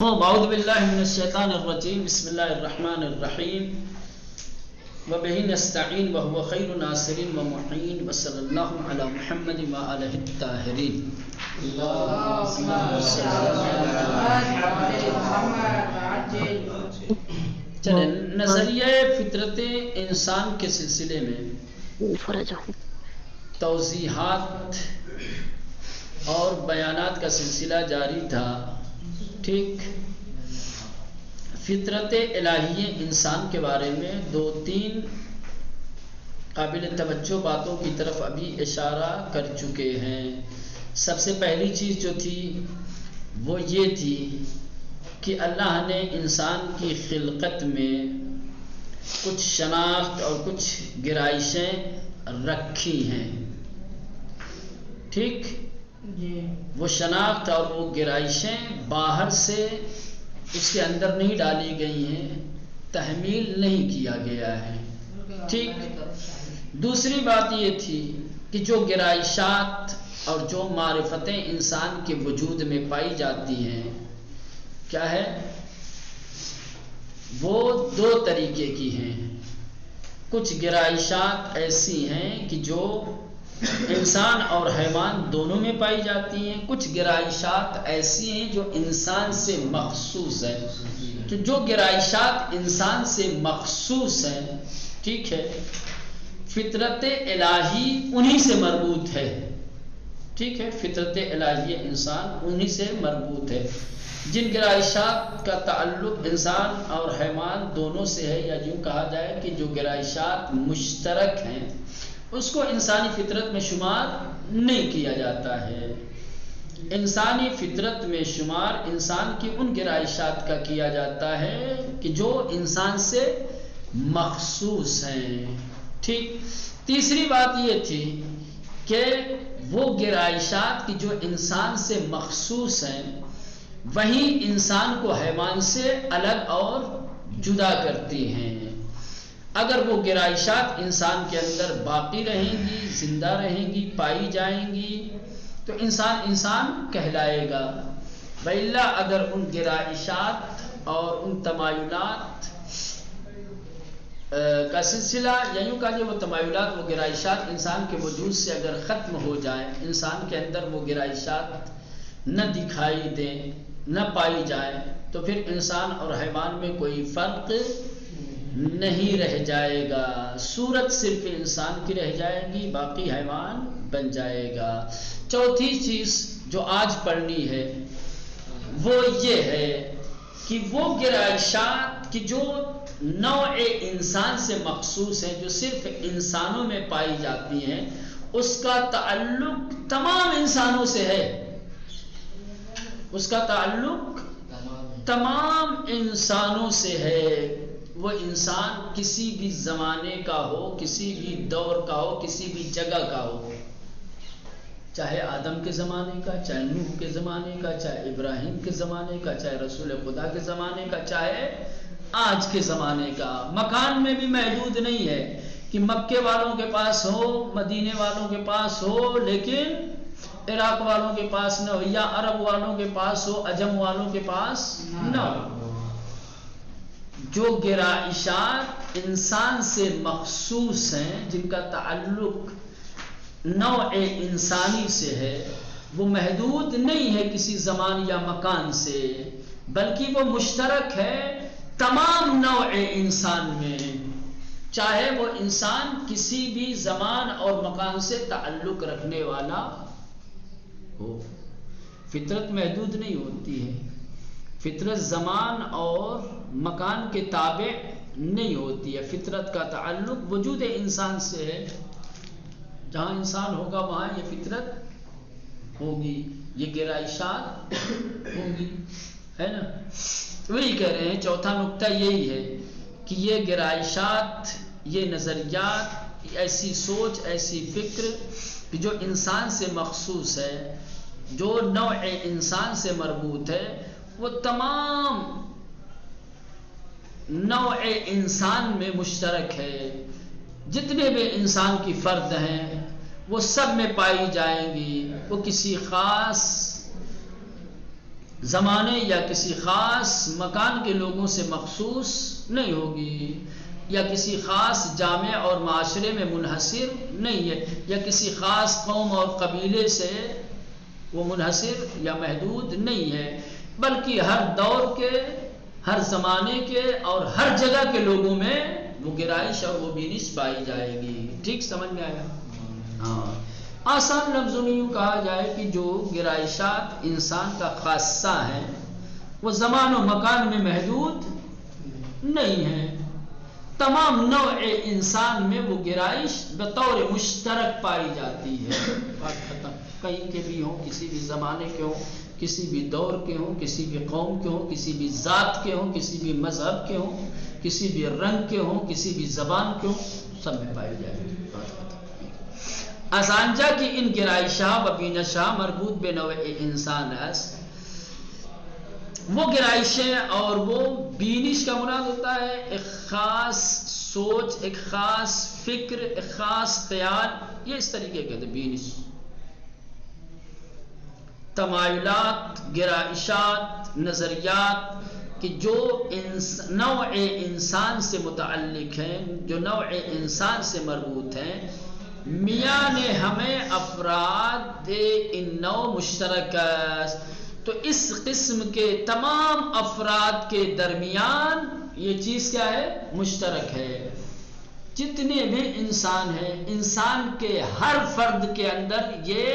اعوذ باللہ من الشیطان الرجیم بسم اللہ الرحمن الرحیم وبہ نستعین وهو خیر ناصرین ومعین وصلی اللہ علی محمد وآلہ الطاہرین چلیں نظریہ فطرت انسان کے سلسلے میں توضیحات اور بیانات کا سلسلہ جاری تھا. ٹھیک، فطرت الہیہ انسان کے بارے میں دو تین قابل توجہ باتوں کی طرف ابھی اشارہ کر چکے ہیں. سب سے پہلی چیز جو تھی وہ یہ تھی کہ اللہ نے انسان کی خلقت میں کچھ شناخت اور کچھ گرائشیں رکھی ہیں. ٹھیک، وہ شناخت اور وہ گرائشیں باہر سے اس کے اندر نہیں ڈالی گئی ہیں، تحمیل نہیں کیا گیا ہے. ٹھیک، دوسری بات یہ تھی کہ جو گرائشات اور جو معرفتیں انسان کے وجود میں پائی جاتی ہیں کیا ہے، وہ دو طریقے کی ہیں. کچھ گرائشات ایسی ہیں کہ جو انسان اور حیوان دونوں میں پائی جاتی ہیں، کچھ گرائشات ایسی ہیں جو انسان سے مخصوص ہیں. تو جو گرائشات انسان سے مخصوص ہیں، ٹھیک ہے، فطرت الہی انہی سے مربوط ہے. ٹھیک ہے، فطرت الہی انسان انہی سے مربوط ہے. جن گرائشات کا تعلق انسان اور حیوان دونوں سے ہے، یا یوں کہا جائے کہ جو گرائشات مشترک ہیں اس کو انسانی فطرت میں شمار نہیں کیا جاتا ہے. انسانی فطرت میں شمار انسان کی ان گرائشات کا کیا جاتا ہے کہ جو انسان سے مخصوص ہیں. ٹھیک، تیسری بات یہ تھی کہ وہ گرائشات کی جو انسان سے مخصوص ہیں وہی انسان کو حیوان سے الگ اور جدا کرتی ہیں. اگر وہ گرائشات انسان کے اندر باقی رہیں گی، زندہ رہیں گی، پائی جائیں گی تو انسان کہلائے گا. وإلا اگر ان گرائشات اور ان تمایلات کا سلسلہ، یا یوں کہا وہ تمایلات، وہ گرائشات انسان کے وجود سے اگر ختم ہو جائیں، انسان کے اندر وہ گرائشات نہ دکھائی دیں، نہ پائی جائیں، تو پھر انسان اور حیوان میں کوئی فرق نہیں رہ جائے گا. صورت صرف انسان کی رہ جائے گی، باقی حیوان بن جائے گا. چوتھی چیز جو آج پڑھنی ہے وہ یہ ہے کہ وہ گرائشات کی جو نوع انسان سے مخصوص ہیں، جو صرف انسانوں میں پائی جاتی ہیں، اس کا تعلق تمام انسانوں سے ہے. اس کا تعلق تمام انسانوں سے ہے. وہ انسان کسی بھی زمانے کا ہو، کسی بھی دور کا ہو، کسی بھی جگہ کا ہو، چاہے آدم کے زمانے کا، چاہے نوح کے زمانے کا، چاہے ابراہیم کے زمانے کا، چاہے رسول خدا کے زمانے کا، چاہے آج کے زمانے کا. مکان میں بھی محدود نہیں ہے کہ مکے والوں کے پاس ہو، مدینے والوں کے پاس ہو لیکن عراق والوں کے پاس نہ ہو، یا عرب والوں کے پاس ہو، عجم والوں کے پاس نہ ہو. جو گرائشات انسان سے مخصوص ہیں، جن کا تعلق نوع انسانی سے ہے، وہ محدود نہیں ہے کسی زمان یا مکان سے، بلکہ وہ مشترک ہے تمام نوع انسان میں، چاہے وہ انسان کسی بھی زمان اور مکان سے تعلق رکھنے والا ہو. فطرت محدود نہیں ہوتی ہے، فطرت زمان اور مکان کے تابع نہیں ہوتی ہے. فطرت کا تعلق وجود انسان سے ہے. جہاں انسان ہوگا وہاں یہ فطرت ہوگی، یہ گرائشات ہوگی، ہے نا. وہی کہہ رہے ہیں، چوتھا نقطہ یہی ہے کہ یہ گرائشات، یہ نظریات، ایسی سوچ، ایسی فکر کہ جو انسان سے مخصوص ہے، جو نوع انسان سے مربوط ہے، وہ تمام نوع انسان میں مشترک ہے. جتنے بھی انسان کی فرد ہیں وہ سب میں پائی جائیں گی. وہ کسی خاص زمانے یا کسی خاص مکان کے لوگوں سے مخصوص نہیں ہوگی، یا کسی خاص جامع اور معاشرے میں منحصر نہیں ہے، یا کسی خاص قوم اور قبیلے سے وہ منحصر یا محدود نہیں ہے، بلکہ ہر دور کے، ہر زمانے کے اور ہر جگہ کے لوگوں میں وہ گرائش اور وہ بینش پائی جائے گی۔ ٹھیک سمجھ میں آیا؟ ہاں، آسان لفظوں میں یوں کہا جائے کہ جو گرائشات انسان کا خاصہ ہے وہ زمان و مکان میں محدود نہیں ہے، تمام نوع انسان میں وہ گرائش بطور مشترک پائی جاتی ہے۔ بات ختم۔ کہیں کے بھی ہوں، کسی بھی زمانے کے ہوں، کسی بھی دور کے ہوں، کسی بھی قوم کے ہوں، کسی بھی ذات کے ہوں، کسی بھی مذہب کے ہوں، کسی بھی رنگ کے ہوں، کسی بھی زبان کے ہوں، سب میں پائی جائے گی۔ آسانجا کی ان گرائشاں و بینشاں مربوط بے نوع انسان است، وہ گرائشیں اور وہ بینش کا مراد ہوتا ہے ایک خاص سوچ، ایک خاص فکر، ایک خاص خیال، یہ اس طریقے کے بینش، تمایلات، گرائشات، نظریات کہ جو نوع انسان سے متعلق ہیں، جو نوع انسان سے مربوط ہیں، میاں نے ہمیں افراد ان نوع مشترک است، تو اس قسم کے تمام افراد کے درمیان یہ چیز کیا ہے؟ مشترک ہے۔ جتنے بھی انسان ہیں، انسان کے ہر فرد کے اندر یہ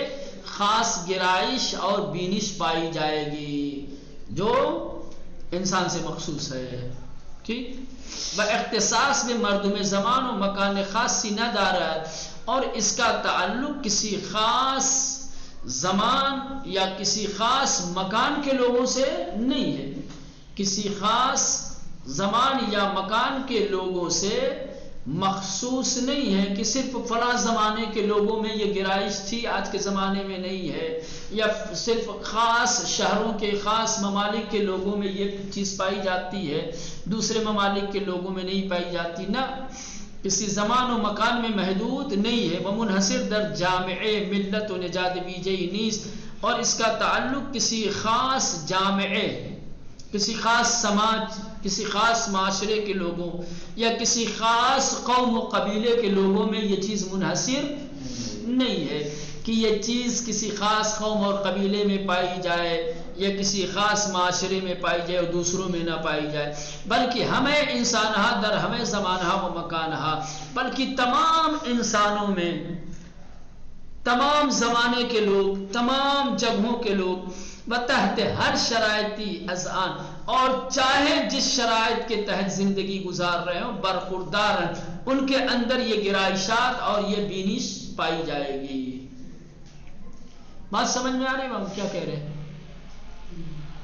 خاص گرائش اور بینش پائی جائے گی جو انسان سے مخصوص ہے۔ ٹھیک؟ و اختصاص میں مردم زمان و مکان خاصی نہ دارد، اور اس کا تعلق کسی خاص زمان یا کسی خاص مکان کے لوگوں سے نہیں ہے، کسی خاص زمان یا مکان کے لوگوں سے مخصوص نہیں ہے کہ صرف فلاں زمانے کے لوگوں میں یہ گرائش تھی، آج کے زمانے میں نہیں ہے، یا صرف خاص شہروں کے، خاص ممالک کے لوگوں میں یہ چیز پائی جاتی ہے، دوسرے ممالک کے لوگوں میں نہیں پائی جاتی۔ نہ، کسی زمان و مکان میں محدود نہیں ہے، وہ منحصر در جامع ملت و نجات ویجے نیست، اور اس کا تعلق کسی خاص جامعے، کسی خاص سماج، کسی خاص معاشرے کے لوگوں یا کسی خاص قوم و قبیلے کے لوگوں میں یہ چیز منحصر نہیں ہے کہ یہ چیز کسی خاص قوم اور قبیلے میں پائی جائے یا کسی خاص معاشرے میں پائی جائے اور دوسروں میں نہ پائی جائے، بلکہ ہمیں انسانہا در ہمیں زمانہا و مکانہا، بلکہ تمام انسانوں میں، تمام زمانے کے لوگ، تمام جگہوں کے لوگ، بتحت ہر شرائطی اذعان، اور چاہے جس شرائط کے تحت زندگی گزار رہے ہوں، برخوردار ہیں، ان کے اندر یہ گرائشات اور یہ بینش پائی جائے گی۔ بات سمجھ میں آ رہی ہے؟ ہم کیا کہہ رہے ہیں؟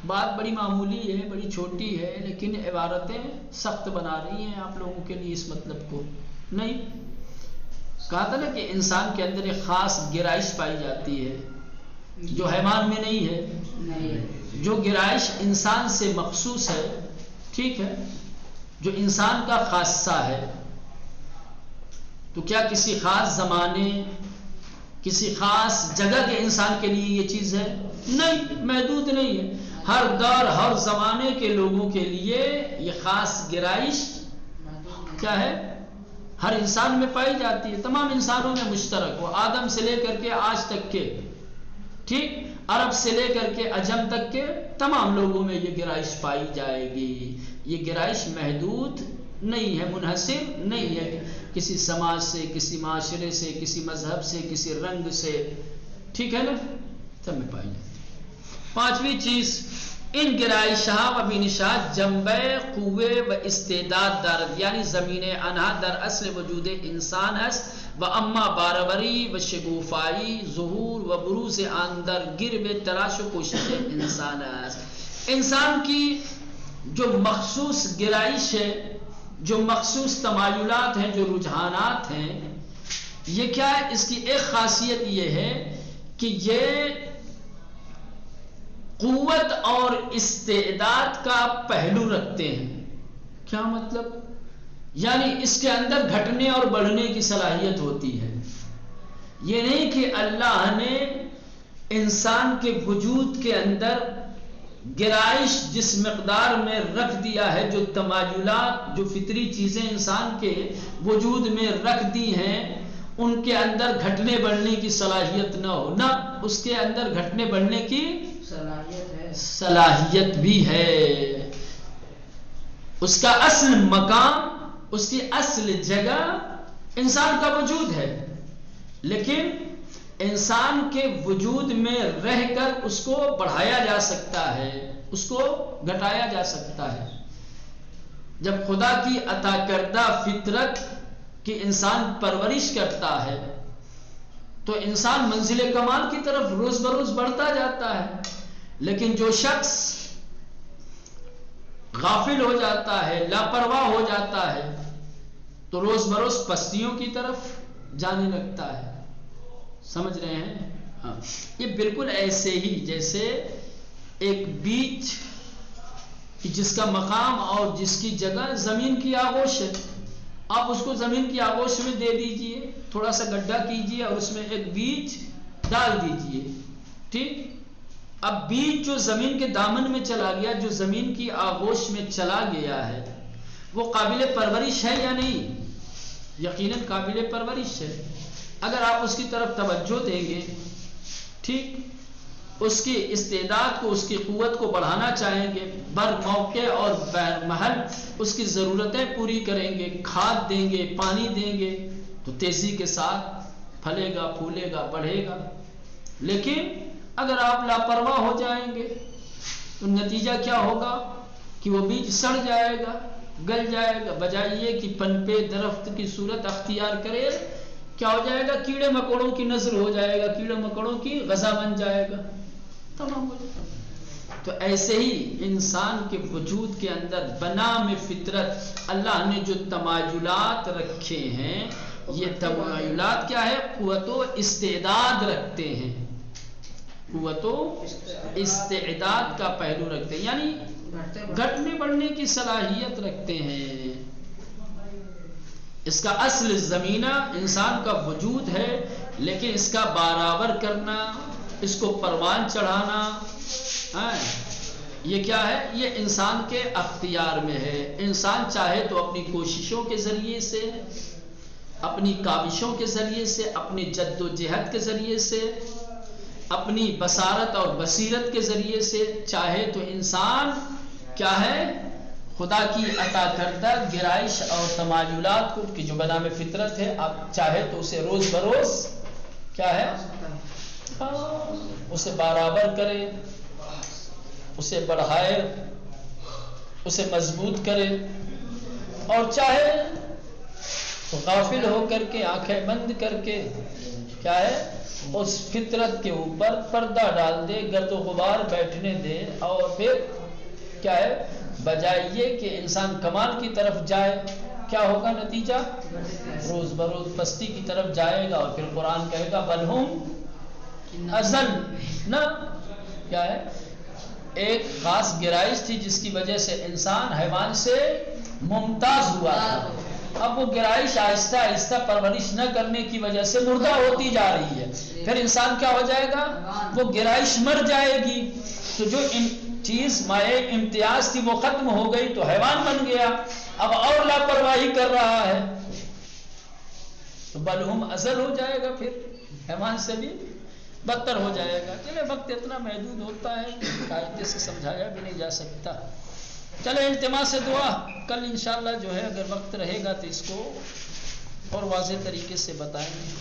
بات بڑی معمولی ہے، بڑی چھوٹی ہے، لیکن عبارتیں سخت بنا رہی ہیں آپ لوگوں کے لیے اس مطلب کو۔ نہیں، کہا تھا نا کہ انسان کے اندر ایک خاص گرائش پائی جاتی ہے جو حیوان میں نہیں ہے، جو گرائش انسان سے مخصوص ہے، ٹھیک ہے، جو انسان کا خاصہ ہے، تو کیا کسی خاص زمانے، کسی خاص جگہ کے انسان کے لیے یہ چیز ہے؟ نہیں، محدود نہیں ہے، ہر دور، ہر زمانے کے لوگوں کے لیے یہ خاص گرائش کیا ہے؟ ہر انسان میں پائی جاتی ہے، تمام انسانوں میں مشترک، وہ آدم سے لے کر کے آج تک کے، ٹھیک، عرب سے لے کر کے عجم تک کے تمام لوگوں میں یہ گرائش پائی جائے گی۔ یہ گرائش محدود نہیں ہے، منحصر نہیں ہے کسی سماج سے، کسی معاشرے سے، کسی مذہب سے، کسی رنگ سے، ٹھیک ہے نا، سب میں پائی جاتی ہے۔ پانچویں چیز، ان گرائشہ و بینشات جنبہ قوے و استعداد دارد، یعنی زمین انہا در اصل وجود انسان است و اما باروری و شگوفائی ظہور و بروز آن در گرب تراش و کوشش انسان است۔ انسان کی جو مخصوص گرائش ہے، جو مخصوص تمایلات ہیں، جو رجحانات ہیں، یہ کیا ہے؟ اس کی ایک خاصیت یہ ہے کہ یہ قوت اور استعداد کا پہلو رکھتے ہیں۔ کیا مطلب؟ یعنی اس کے اندر گھٹنے اور بڑھنے کی صلاحیت ہوتی ہے۔ یہ نہیں کہ اللہ نے انسان کے وجود کے اندر گرائش جس مقدار میں رکھ دیا ہے، جو تمایلات، جو فطری چیزیں انسان کے وجود میں رکھ دی ہیں، ان کے اندر گھٹنے بڑھنے کی صلاحیت نہ ہو، نہ اس کے اندر گھٹنے بڑھنے کی صلاحیت بھی ہے۔ اس کا اصل مقام، اس کی اصل جگہ انسان کا وجود ہے، لیکن انسان کے وجود میں رہ کر اس کو بڑھایا جا سکتا ہے، اس کو گھٹایا جا سکتا ہے۔ جب خدا کی عطا کردہ فطرت کی انسان پرورش کرتا ہے تو انسان منزل کمال کی طرف روز بروز بڑھتا جاتا ہے، لیکن جو شخص غافل ہو جاتا ہے، لاپرواہ ہو جاتا ہے، تو روز بروز پستیوں کی طرف جانے لگتا ہے۔ سمجھ رہے ہیں؟ ہاں، یہ بالکل ایسے ہی جیسے ایک بیج جس کا مقام اور جس کی جگہ زمین کی آغوش ہے، آپ اس کو زمین کی آغوش میں دے دیجئے، تھوڑا سا گڈھا کیجئے اور اس میں ایک بیج ڈال دیجئے، ٹھیک؟ اب بیج جو زمین کے دامن میں چلا گیا، جو زمین کی آغوش میں چلا گیا ہے، وہ قابل پرورش ہے یا نہیں؟ یقیناً قابل پرورش ہے۔ اگر آپ اس کی طرف توجہ دیں گے، ٹھیک، اس کی استعداد کو، اس کی قوت کو بڑھانا چاہیں گے، بر موقع اور بر محل اس کی ضرورتیں پوری کریں گے، کھاد دیں گے، پانی دیں گے، تو تیزی کے ساتھ پھلے گا، پھولے گا، بڑھے گا۔ لیکن اگر آپ لاپرواہ ہو جائیں گے تو نتیجہ کیا ہوگا کہ وہ بیج سڑ جائے گا، گل جائے گا، بجائے یہ کہ پنپے درخت کی صورت اختیار کرے، کیا ہو جائے گا؟ کیڑے مکوڑوں کی نظر ہو جائے گا، کیڑے مکوڑوں کی غذا بن جائے گا، تمام ہو جائے گا۔ تو ایسے ہی انسان کے وجود کے اندر بنام فطرت اللہ نے جو تمایلات رکھے ہیں، یہ تمایلات کیا ہے؟ قوت و استعداد رکھتے ہیں، قوت و استعداد کا پہلو رکھتے ہیں، یعنی گھٹنے بڑھنے کی صلاحیت رکھتے ہیں۔ اس کا اصل زمینہ انسان کا وجود ہے، لیکن اس کا برابر کرنا، اس کو پروان چڑھانا، یہ کیا ہے؟ یہ انسان کے اختیار میں ہے۔ انسان چاہے تو اپنی کوششوں کے ذریعے سے، اپنی کاوشوں کے ذریعے سے، اپنی جد و جہد کے ذریعے سے، اپنی بصارت اور بصیرت کے ذریعے سے، چاہے تو انسان کیا ہے؟ خدا کی عطا کردہ گرائش اور تمایلات کو، کہ جو بنام فطرت ہے، آپ چاہے تو اسے روز بروز کیا ہے؟ اسے برابر کرے، اسے بڑھائے، اسے مضبوط کرے، اور چاہے تو غافل ہو کر کے، آنکھیں بند کر کے کیا ہے؟ اس فطرت کے اوپر پردہ ڈال دے، گرد و غبار بیٹھنے دے، اور پھر کیا ہے؟ بجائے یہ کہ انسان کمال کی طرف جائے، کیا ہوگا نتیجہ؟ روز بروز پستی کی طرف جائے گا، اور پھر قرآن کہے گا بلہم ازل نہ، کیا ہے؟ ایک خاص گرائش تھی جس کی وجہ سے انسان حیوان سے ممتاز ہوا تھا، اب وہ گرائش آہستہ آہستہ پرورش نہ کرنے کی وجہ سے مردہ ہوتی جا رہی ہے، پھر انسان کیا ہو جائے گا؟ وہ گرائش مر جائے گی، تو جو چیز مائع امتیاز تھی وہ ختم ہو گئی، تو حیوان بن گیا، اب اور لاپرواہی کر رہا ہے، تو بلہم ازل ہو جائے گا، پھر حیوان سے بھی بدتر ہو جائے گا۔ چلے وقت اتنا محدود ہوتا ہے، قاعدے سے سمجھایا بھی نہیں جا سکتا۔ چلے التماس سے دعا، کل انشاءاللہ جو ہے اگر وقت رہے گا تو اس کو اور واضح طریقے سے بتائیں گے۔